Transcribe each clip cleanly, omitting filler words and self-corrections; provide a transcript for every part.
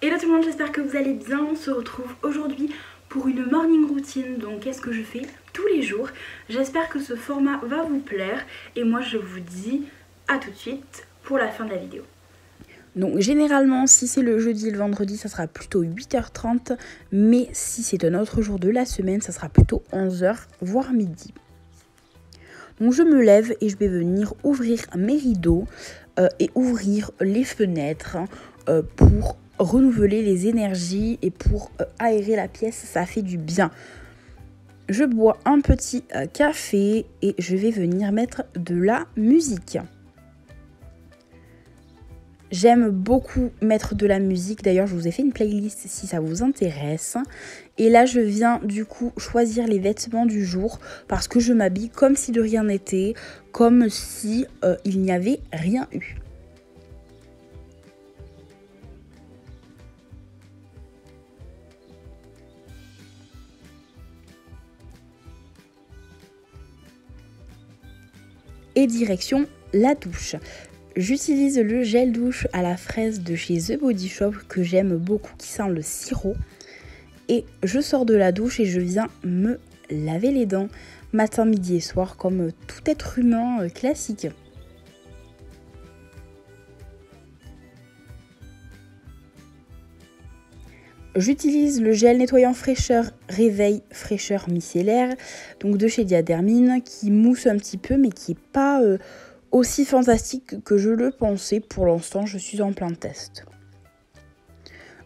Hello tout le monde, j'espère que vous allez bien. On se retrouve aujourd'hui pour une morning routine. Donc qu'est-ce que je fais tous les jours? J'espère que ce format va vous plaire. Et moi je vous dis à tout de suite pour la fin de la vidéo. Donc généralement si c'est le jeudi et le vendredi ça sera plutôt 8h30. Mais si c'est un autre jour de la semaine ça sera plutôt 11h voire midi. Donc je me lève et je vais venir ouvrir mes rideaux et ouvrir les fenêtres pour renouveler les énergies et pour aérer la pièce, ça fait du bien. Je bois un petit café et je vais venir mettre de la musique. J'aime beaucoup mettre de la musique, d'ailleurs je vous ai fait une playlist si ça vous intéresse. Et là je viens du coup choisir les vêtements du jour parce que je m'habille comme si de rien n'était, comme si il n'y avait rien eu. Et direction la douche. J'utilise le gel douche à la fraise de chez The Body Shop que j'aime beaucoup, qui sent le sirop. Et je sors de la douche et je viens me laver les dents matin, midi et soir comme tout être humain classique. J'utilise le gel nettoyant fraîcheur Réveil fraîcheur micellaire, donc de chez Diadermine, qui mousse un petit peu mais qui n'est pas aussi fantastique que je le pensais. Pour l'instant, je suis en plein test.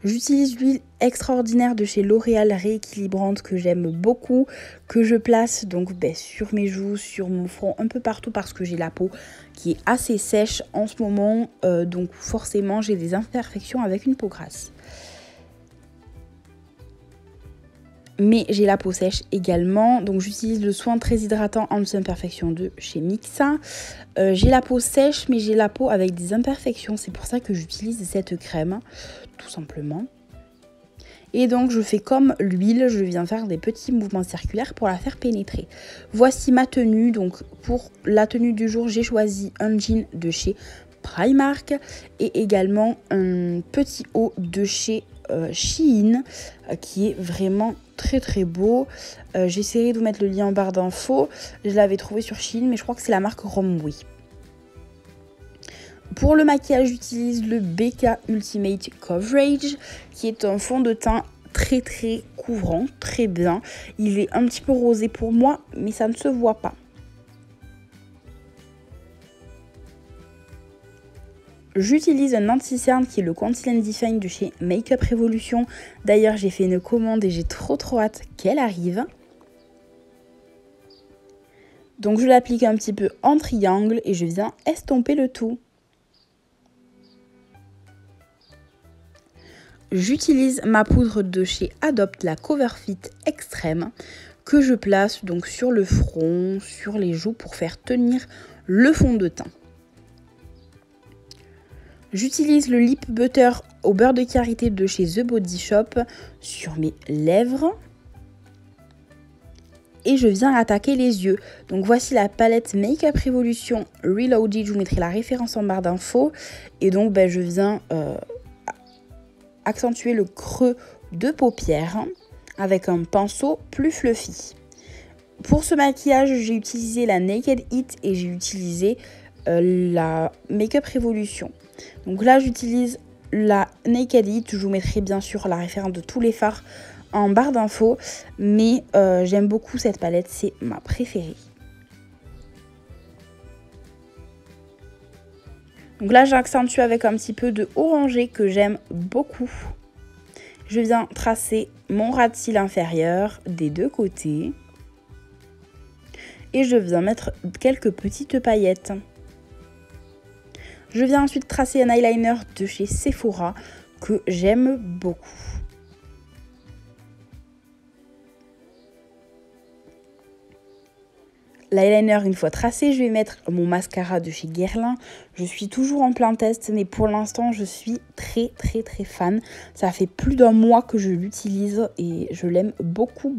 J'utilise l'huile extraordinaire de chez L'Oréal rééquilibrante que j'aime beaucoup, que je place donc sur mes joues, sur mon front, un peu partout parce que j'ai la peau qui est assez sèche en ce moment, donc forcément j'ai des imperfections avec une peau grasse. Mais j'ai la peau sèche également, donc j'utilise le soin très hydratant anti-imperfection de chez Mixa. J'ai la peau sèche, mais j'ai la peau avec des imperfections, c'est pour ça que j'utilise cette crème, tout simplement. Et donc je fais comme l'huile, je viens faire des petits mouvements circulaires pour la faire pénétrer. Voici ma tenue, donc pour la tenue du jour, j'ai choisi un jean de chez Primark et également un petit haut de chez Shein qui est vraiment très très beau. J'essaierai de vous mettre le lien en barre d'infos. Je l'avais trouvé sur Shein, mais je crois que c'est la marque Romwe. Pour le maquillage, j'utilise le BK Ultimate Coverage qui est un fond de teint très très couvrant, très bien. Il est un petit peu rosé pour moi, mais ça ne se voit pas. J'utilise un anti-cerne qui est le Conceal and Define de chez Makeup Revolution. D'ailleurs, j'ai fait une commande et j'ai trop hâte qu'elle arrive. Donc je l'applique un petit peu en triangle et je viens estomper le tout. J'utilise ma poudre de chez Adopt, la Cover Fit Extrême, que je place donc sur le front, sur les joues pour faire tenir le fond de teint. J'utilise le Lip Butter au beurre de karité de chez The Body Shop sur mes lèvres. Et je viens attaquer les yeux. Donc voici la palette Makeup Revolution Reloaded. Je vous mettrai la référence en barre d'infos. Et donc je viens accentuer le creux de paupières avec un pinceau plus fluffy. Pour ce maquillage, j'ai utilisé la Naked Heat et j'ai utilisé la Makeup Revolution. Donc là, j'utilise la Naked Heat. Je vous mettrai bien sûr la référence de tous les fards en barre d'infos. Mais j'aime beaucoup cette palette, c'est ma préférée. Donc là, j'accentue avec un petit peu de orangé que j'aime beaucoup. Je viens tracer mon ras de cils inférieur des deux côtés. Et je viens mettre quelques petites paillettes. Je viens ensuite tracer un eyeliner de chez Sephora que j'aime beaucoup. L'eyeliner une fois tracé, je vais mettre mon mascara de chez Guerlain. Je suis toujours en plein test, mais pour l'instant, je suis très fan. Ça fait plus d'un mois que je l'utilise et je l'aime beaucoup.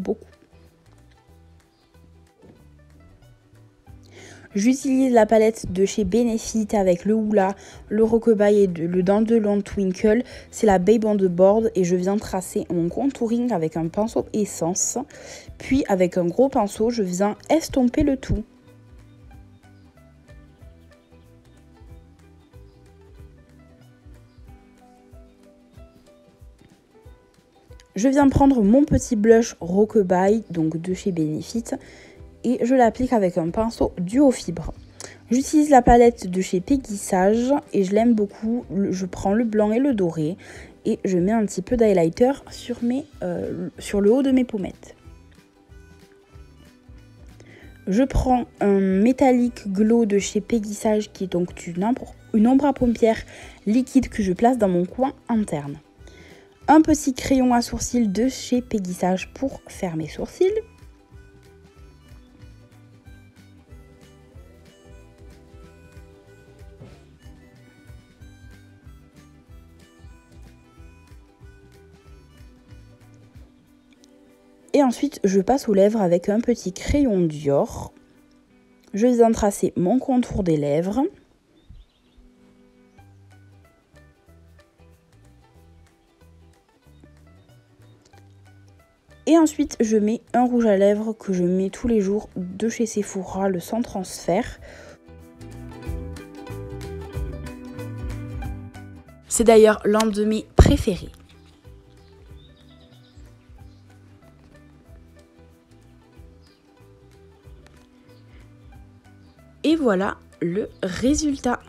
J'utilise la palette de chez Benefit avec le Hoola, le Rocabaye et le Dents de Lune Twinkle. C'est la Babe on the Board et je viens tracer mon contouring avec un pinceau essence. Puis avec un gros pinceau, je viens estomper le tout. Je viens prendre mon petit blush Rocabaye, donc de chez Benefit, et je l'applique avec un pinceau duo fibre. J'utilise la palette de chez Peggy Sage et je l'aime beaucoup. Je prends le blanc et le doré et je mets un petit peu d'highlighter sur le haut de mes pommettes. Je prends un métallique glow de chez Peggy Sage qui est donc une ombre à paupières liquide que je place dans mon coin interne. Un petit crayon à sourcils de chez Peggy Sage pour faire mes sourcils. Et ensuite, je passe aux lèvres avec un petit crayon Dior. Je viens tracer mon contour des lèvres. Et ensuite, je mets un rouge à lèvres que je mets tous les jours de chez Sephora, le Sans Transfert. C'est d'ailleurs l'un de mes préférés. Et voilà le résultat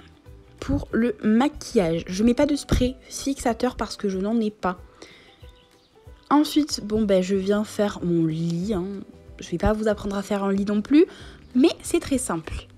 pour le maquillage. Je ne mets pas de spray fixateur parce que je n'en ai pas. Ensuite, je viens faire mon lit. Je ne vais pas vous apprendre à faire un lit non plus, mais c'est très simple.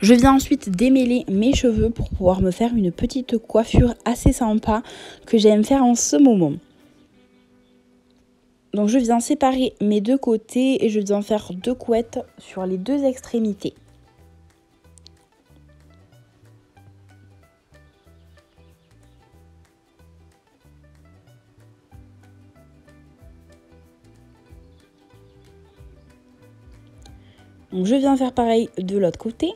Je viens ensuite démêler mes cheveux pour pouvoir me faire une petite coiffure assez sympa que j'aime faire en ce moment. Donc je viens séparer mes deux côtés et je viens faire 2 couettes sur les 2 extrémités. Donc je viens faire pareil de l'autre côté.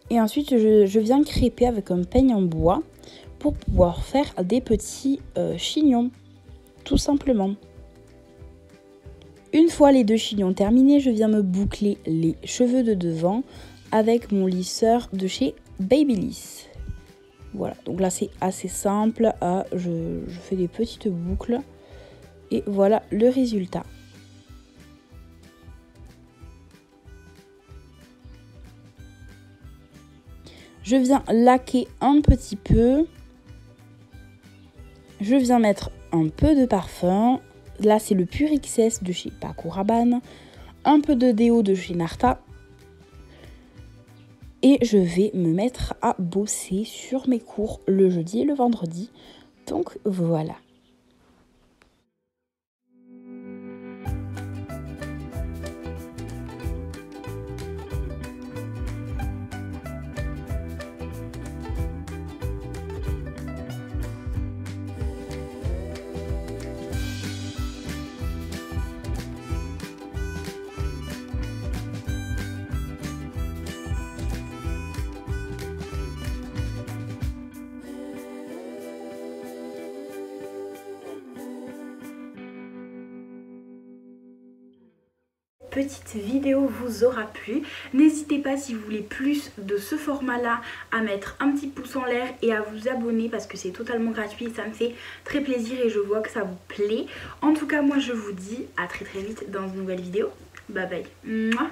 Et ensuite, je viens crêper avec un peigne en bois pour pouvoir faire des petits chignons, tout simplement. Une fois les 2 chignons terminés, je viens me boucler les cheveux de devant avec mon lisseur de chez Babyliss. Voilà, donc là c'est assez simple. Je fais des petites boucles et voilà le résultat. Je viens laquer un petit peu. Je viens mettre un peu de parfum. Là, c'est le Pur XS de chez Paco Rabanne. Un peu de déo de chez Narta. Et je vais me mettre à bosser sur mes cours le jeudi et le vendredi. Donc voilà. petite vidéo vous aura plu. N'hésitez pas, si vous voulez plus de ce format là, à mettre un petit pouce en l'air et à vous abonner parce que c'est totalement gratuit, ça me fait très plaisir et je vois que ça vous plaît. En tout cas moi je vous dis à très vite dans une nouvelle vidéo. Bye bye. Mouah.